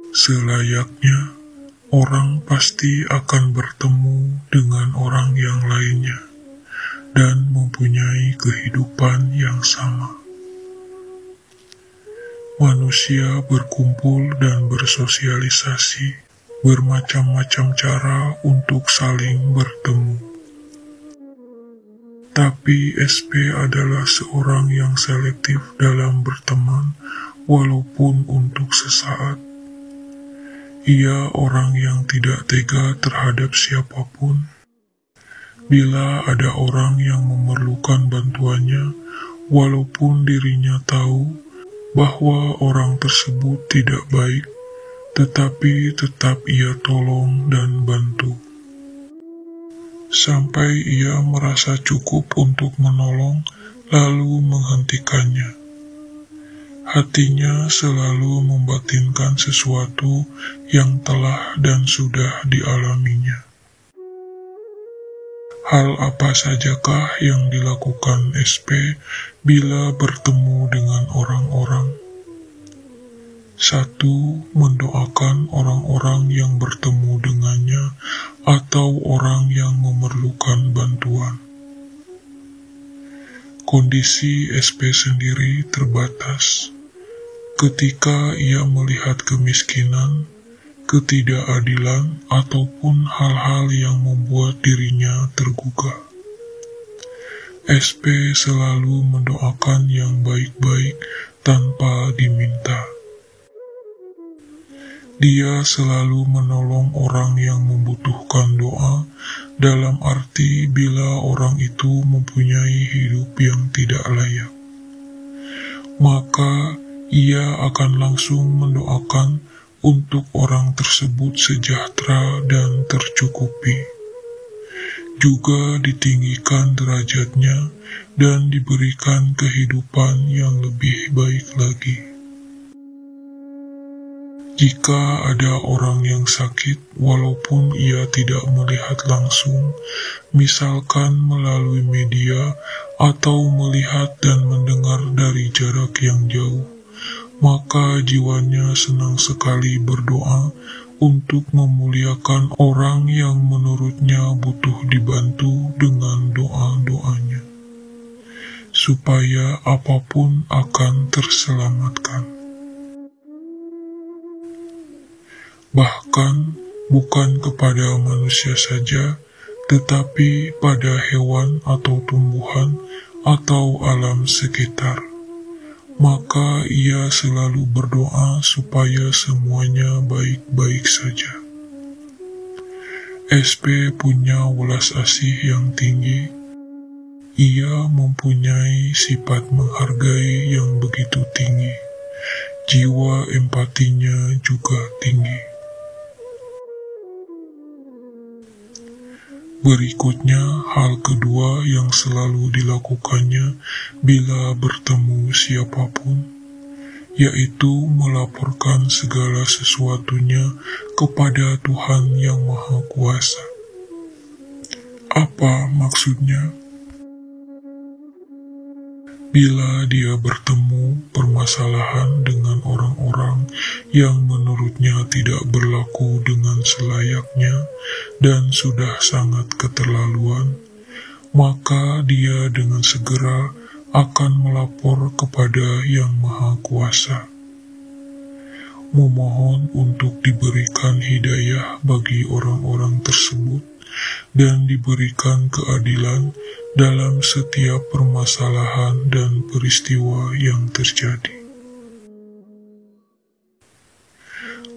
Selayaknya, orang pasti akan bertemu dengan orang yang lainnya dan mempunyai kehidupan yang sama. Manusia berkumpul dan bersosialisasi bermacam-macam cara untuk saling bertemu. Tapi SP adalah seorang yang selektif dalam berteman, walaupun untuk sesaat. Ia orang yang tidak tega terhadap siapapun. Bila ada orang yang memerlukan bantuannya, walaupun dirinya tahu bahwa orang tersebut tidak baik, tetapi tetap ia tolong dan bantu. Sampai ia merasa cukup untuk menolong, lalu menghentikannya. Hatinya selalu membatinkan sesuatu yang telah dan sudah dialaminya. Hal apa sajakah yang dilakukan SP bila bertemu dengan orang-orang? 1. Mendoakan orang-orang yang bertemu dengannya atau orang yang memerlukan bantuan. Kondisi SP sendiri terbatas. Ketika ia melihat kemiskinan, ketidakadilan, ataupun hal-hal yang membuat dirinya tergugah. SP selalu mendoakan yang baik-baik tanpa diminta. Dia selalu menolong orang yang membutuhkan doa, dalam arti bila orang itu mempunyai hidup yang tidak layak. Maka ia akan langsung mendoakan untuk orang tersebut sejahtera dan tercukupi. Juga ditinggikan derajatnya dan diberikan kehidupan yang lebih baik lagi. Jika ada orang yang sakit, walaupun ia tidak melihat langsung, misalkan melalui media atau melihat dan mendengar dari jarak yang jauh, maka jiwanya senang sekali berdoa untuk memuliakan orang yang menurutnya butuh dibantu dengan doa-doanya, supaya apapun akan terselamatkan. Bahkan bukan kepada manusia saja, tetapi pada hewan atau tumbuhan atau alam sekitar. Maka ia selalu berdoa supaya semuanya baik-baik saja. SP punya welas asih yang tinggi. Ia mempunyai sifat menghargai yang begitu tinggi. Jiwa empatinya juga tinggi. Berikutnya, hal kedua yang selalu dilakukannya bila bertemu siapapun, yaitu melaporkan segala sesuatunya kepada Tuhan Yang Maha Kuasa. Apa maksudnya? Bila dia bertemu permasalahan dengan orang-orang yang menurutnya tidak berlaku dengan selayaknya dan sudah sangat keterlaluan, maka dia dengan segera akan melapor kepada Yang Maha Kuasa, memohon untuk diberikan hidayah bagi orang-orang tersebut dan diberikan keadilan dalam setiap permasalahan dan peristiwa yang terjadi.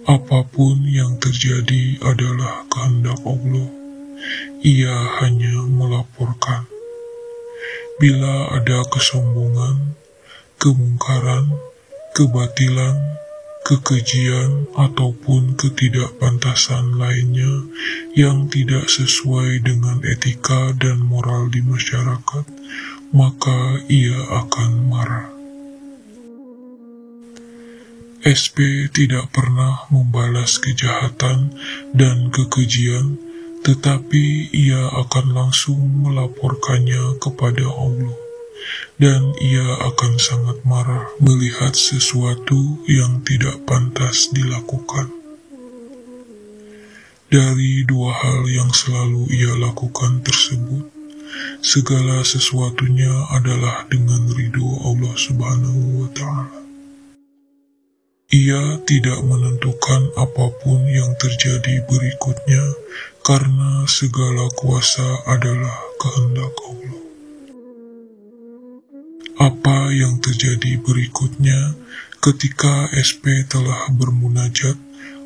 Apapun yang terjadi adalah kehendak Allah. Ia hanya melaporkan. Bila ada kesombongan, kemungkaran, kebatilan, kekejian, ataupun ketidakpantasan lainnya yang tidak sesuai dengan etika dan moral di masyarakat, maka ia akan marah. SP tidak pernah membalas kejahatan dan kekejian, tetapi ia akan langsung melaporkannya kepada Allah. Dan ia akan sangat marah melihat sesuatu yang tidak pantas dilakukan. Dari dua hal yang selalu ia lakukan tersebut, segala sesuatunya adalah dengan ridho Allah Subhanahu wa Ta'ala. Ia tidak menentukan apapun yang terjadi berikutnya, karena segala kuasa adalah kehendak Allah. Apa yang terjadi berikutnya ketika SP telah bermunajat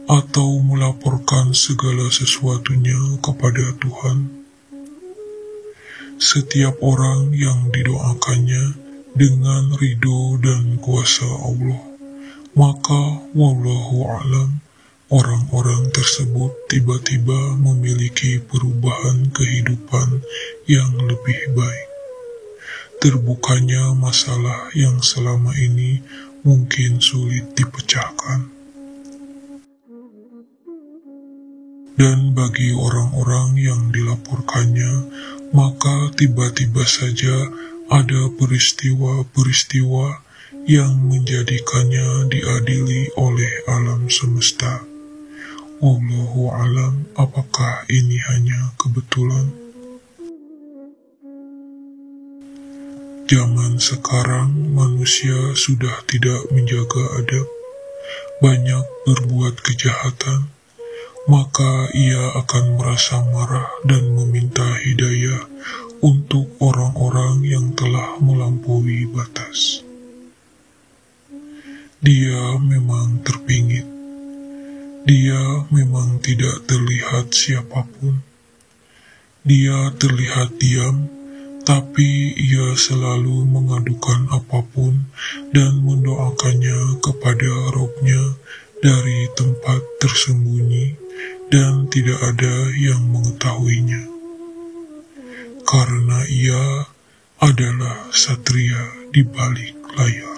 atau melaporkan segala sesuatunya kepada Tuhan? Setiap orang yang didoakannya dengan ridho dan kuasa Allah, maka wallahu a'lam, orang-orang tersebut tiba-tiba memiliki perubahan kehidupan yang lebih baik. Terbukanya masalah yang selama ini mungkin sulit dipecahkan. Dan bagi orang-orang yang dilaporkannya, maka tiba-tiba saja ada peristiwa-peristiwa yang menjadikannya diadili oleh alam semesta. Wallahu alam, apakah ini hanya kebetulan? Zaman sekarang manusia sudah tidak menjaga adab, banyak berbuat kejahatan, maka ia akan merasa marah dan meminta hidayah untuk orang-orang yang telah melampaui batas. Dia memang terpingit. Dia memang tidak terlihat siapapun. Dia terlihat diam, tapi ia selalu mengadukan apapun dan mendoakannya kepada Robnya dari tempat tersembunyi, dan tidak ada yang mengetahuinya. Karena ia adalah satria di balik layar.